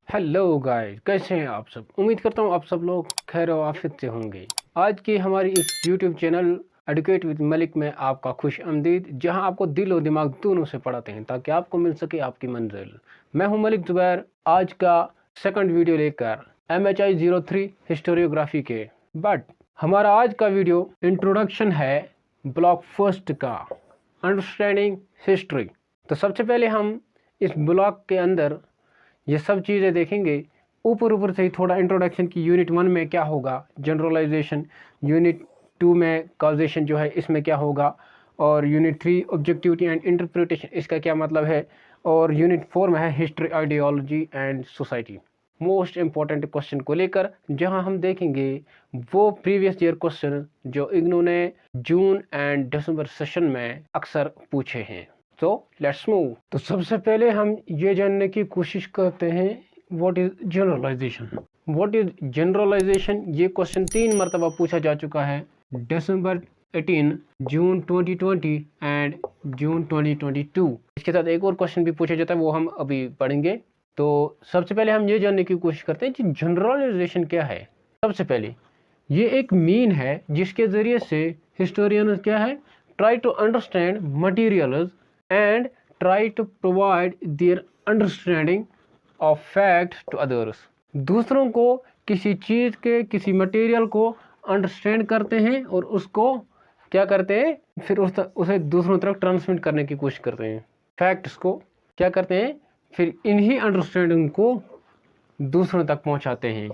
Hello guys, कैसे हैं आप सब। उम्मीद करता हूँ आप सब लोग खैर आफियत से होंगे। आज की हमारी इस YouTube channel educate with Malik में आपका खुश आमदीद, जहां आपको दिल और दिमाग दोनों से पढ़ाते हैं ताकि आपको मिल सके आपकी मंजिल। मैं हूं मलिक जुबैर, आज का सेकंड वीडियो लेकर MHI 03 हिस्टोरियोग्राफी के। बट हमारा आज का वीडियो इंट्रोडक्शन है ब्लॉक फर्स्ट का, अंडरस्टैंडिंग हिस्ट्री। तो सबसे पहले हम इस ब्लॉक के अंदर ये सब चीज़ें देखेंगे। ऊपर से ही थोड़ा इंट्रोडक्शन की यूनिट 1 में क्या होगा, जनरलाइजेशन, यूनिट 2 में कॉजेशन जो है इसमें क्या होगा, और यूनिट 3 ऑब्जेक्टिविटी एंड इंटरप्रिटेशन इसका क्या मतलब है, और यूनिट 4 में है history, ideology and society. Most important question को लेकर जहां हम देखेंगे वो प्रीवियस ईयर क्वेश्चन जो इग्नू ने जून एंड दिसंबर सेशन में अक्सर पूछे हैं। तो लेट्स मूव। तो सबसे पहले हम ये जानने की कोशिश करते हैं what is generalisation. What is generalisation, ये क्वेश्चन 3 मरतबा पूछा जा चुका है, दिसंबर 18, जून 2020 एंड जून 2022। इसके साथ एक और क्वेश्चन भी पूछा जाता है, वो हम अभी पढ़ेंगे। तो सबसे पहले हम ये जानने की कोशिश करते हैं कि जनरलाइजेशन क्या है। सबसे पहले ये एक मीन है जिसके जरिए से हिस्टोरियन क्या है, try to understand materials and try to provide their understanding of fact to others। दूसरों को किसी चीज़ के, किसी मटेरियल को अंडरस्टैंड करते हैं और उसको क्या करते हैं, फिर उसे दूसरों तरफ ट्रांसमिट करने की कोशिश करते हैं। फैक्ट्स को क्या करते हैं, फिर इन्हीं अंडरस्टैंडिंग को दूसरों तक पहुंचाते हैं।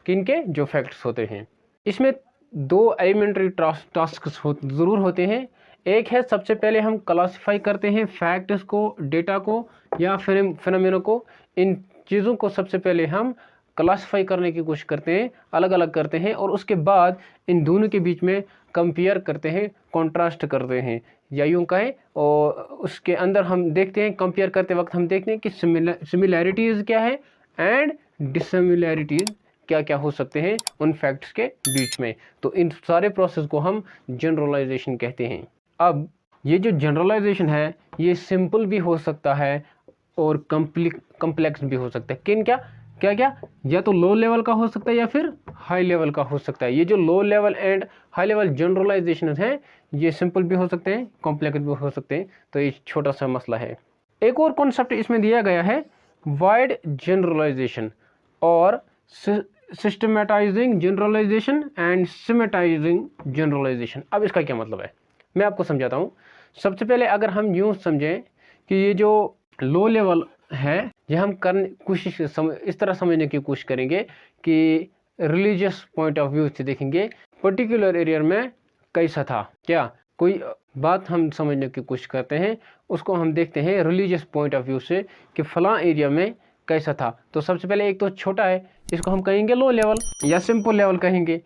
किनके, जो फैक्ट्स होते हैं। इसमें 2 एलिमेंट्री टास्क ज़रूर होते हैं। एक है, सबसे पहले हम क्लासिफाई करते हैं फैक्ट्स को, डेटा को या फिनोमेना को। इन चीज़ों को सबसे पहले हम क्लासिफाई करने की कोशिश करते हैं, अलग अलग करते हैं, और उसके बाद इन दोनों के बीच में कंपेयर करते हैं, कॉन्ट्रास्ट करते हैं, या यूँ कहें। और उसके अंदर हम देखते हैं, कंपेयर करते वक्त हम देखते हैं कि सिमिलैरिटीज़ क्या है एंड डिसिमिलैरिटीज़ क्या क्या हो सकते हैं उन फैक्ट्स के बीच में। तो इन सारे प्रोसेस को हम जनरलाइजेशन कहते हैं। अब ये जो जनरलाइजेशन है ये सिंपल भी हो सकता है और कम्प्लेक्स भी हो सकता है। किन क्या क्या क्या, या तो लो लेवल का हो सकता है या फिर हाई लेवल का हो सकता है। ये जो low level and high level generalisation है ये सिंपल भी हो सकते हैं, कॉम्प्लेक्स भी हो सकते हैं। तो ये छोटा सा मसला है। एक और कॉन्सेप्ट इसमें दिया गया है, वाइड जनरलाइजेशन और सिस्टमेटाइजिंग जनरलाइजेशन एंड सिमेटाइजिंग जनरलाइजेशन। अब इसका क्या मतलब है मैं आपको समझाता हूँ। सबसे पहले अगर हम यूँ समझें कि ये जो लो लेवल है ये हम कोशिश इस तरह समझने की कोशिश करेंगे कि रिलीजियस पॉइंट ऑफ व्यू से देखेंगे पर्टिकुलर एरिया में कैसा था, क्या कोई बात हम समझने की कोशिश करते हैं, उसको हम देखते हैं रिलीजियस पॉइंट ऑफ व्यू से कि फलां एरिया में कैसा था। तो सबसे पहले एक तो छोटा है, इसको हम कहेंगे लो लेवल या सिंपल लेवल कहेंगे।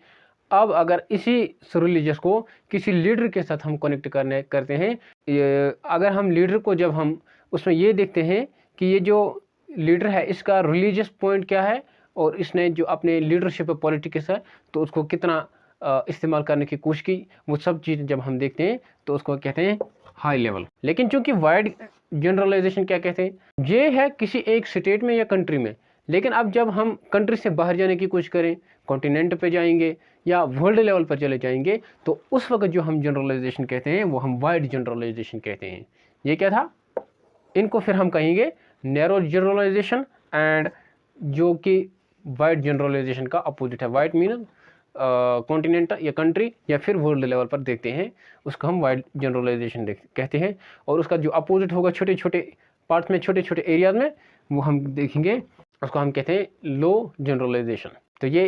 अब अगर इसी रिलीजियस को किसी लीडर के साथ हम कनेक्ट करते हैं, अगर हम लीडर को जब हम उसमें ये देखते हैं कि ये जो लीडर है इसका रिलीजियस पॉइंट क्या है और इसने जो अपने लीडरशिप पॉलिटिक्स है तो उसको कितना इस्तेमाल करने की कोशिश की, वो सब चीज़ जब हम देखते हैं तो उसको कहते हैं हाई लेवल। लेकिन चूंकि वाइड जनरलाइजेशन क्या कहते हैं, ये है किसी एक स्टेट में या कंट्री में। लेकिन अब जब हम कंट्री से बाहर जाने की कोशिश करें, कॉन्टिनेंट पे जाएंगे या वर्ल्ड लेवल पर चले जाएंगे, तो उस वक्त जो हम जनरलाइजेशन कहते हैं वो हम वाइड जनरलाइजेशन कहते हैं। ये क्या था, इनको फिर हम कहेंगे नैरो जनरलाइजेशन एंड जो कि वाइड जनरलाइजेशन का अपोजिट है। वाइड मीन कॉन्टिनेंट या कंट्री या फिर वर्ल्ड लेवल पर देखते हैं, उसको हम वाइड जनरलाइजेशन कहते हैं। और उसका जो अपोजिट होगा छोटे छोटे पार्ट्स में, छोटे छोटे एरियाज में, वो हम देखेंगे, उसको हम कहते हैं लो जनरलाइजेशन। तो ये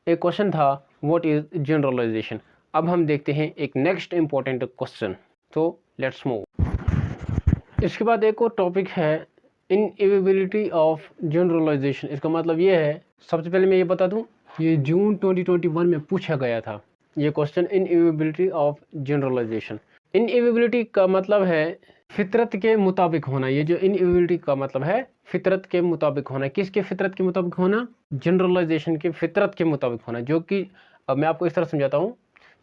एक क्वेश्चन था, व्हाट इज जनरलाइजेशन। अब हम देखते हैं एक नेक्स्ट इंपॉर्टेंट क्वेश्चन। तो लेट्स मूव। इसके बाद एक और टॉपिक है इनएविबिलिटी ऑफ जनरलाइजेशन। इसका मतलब ये है, सबसे पहले मैं ये बता दूं, ये जून 2021 में पूछा गया था ये क्वेश्चन, इनएविबिलिटी ऑफ जनरलाइजेशन। इनएविबिलिटी का मतलब है फितरत के मुताबिक होना। ये जो इनएविबिलिटी का मतलब है फितरत के मुताबिक होना। किसके फितरत के मुताबिक होना, जनरलाइजेशन के फितरत के मुताबिक होना। जो कि अब मैं आपको इस तरह समझाता हूँ।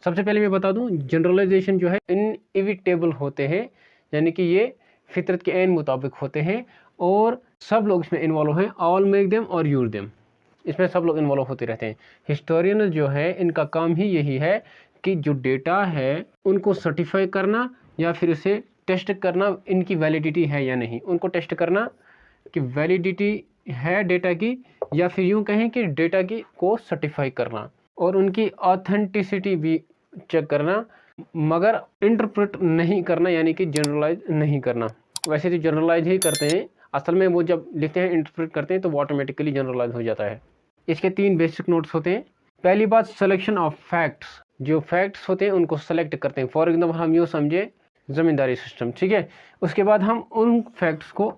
सबसे पहले मैं बता दूं, जनरलाइजेशन जो है इनएविटेबल होते हैं, यानी कि ये फितरत के ऐन मुताबिक होते हैं। और सब लोग इसमें इन्वॉल्व हैं, ऑल मेक देम और यूज देम, इसमें सब लोग इन्वॉल्व होते रहते हैं। हिस्टोरियन जो है इनका काम ही यही है कि जो डेटा है उनको सर्टिफाई करना या फिर उसे टेस्ट करना, इनकी वैलिडिटी है या नहीं, उनको टेस्ट करना कि वैलिडिटी है डेटा की, या फिर यूँ कहें कि डेटा की को सर्टिफाई करना और उनकी ऑथेंटिसिटी भी चेक करना, मगर इंटरप्रेट नहीं करना, यानी कि जनरलाइज नहीं करना। वैसे तो जनरलाइज ही करते हैं, असल में वो जब लिखते हैं इंटरप्रेट करते हैं तो वो ऑटोमेटिकली जनरलाइज हो जाता है। इसके 3 बेसिक नोट्स होते हैं। पहली बात, सिलेक्शन ऑफ फैक्ट्स, जो फैक्ट्स होते हैं उनको सेलेक्ट करते हैं। फॉर एग्जाम्पल हम यूँ समझे ज़मींदारी सिस्टम, ठीक है। उसके बाद हम उन फैक्ट्स को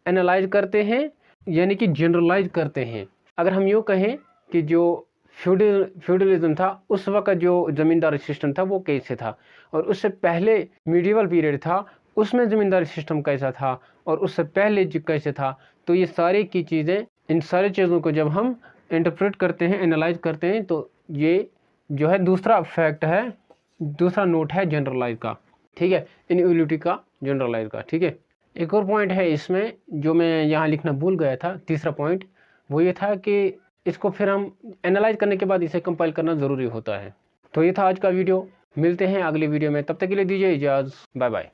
एनालाइज करते हैं, यानी कि जनरलाइज करते हैं। अगर हम यूँ कहें कि जो फ्यूडलिज्म था उस वक्त जो ज़मींदारी सिस्टम था वो कैसे था, और उससे पहले मीडिवल पीरियड था उसमें ज़मींदारी सिस्टम कैसा था, और उससे पहले जो कैसे था, तो ये सारी की चीज़ें, इन सारी चीज़ों को जब हम इंटरप्रेट करते हैं, एनालाइज करते हैं, तो ये जो है दूसरा फैक्ट है, दूसरा नोट है जनरलाइज का, ठीक है, इनएबिलिटी का, जनरलाइज का, ठीक है। एक और पॉइंट है इसमें जो मैं यहाँ लिखना भूल गया था, तीसरा पॉइंट, वो ये था कि इसको फिर हम एनालाइज करने के बाद इसे कंपाइल करना ज़रूरी होता है। तो ये था आज का वीडियो, मिलते हैं अगले वीडियो में, तब तक के लिए दीजिए इजाज़त, बाय बाय।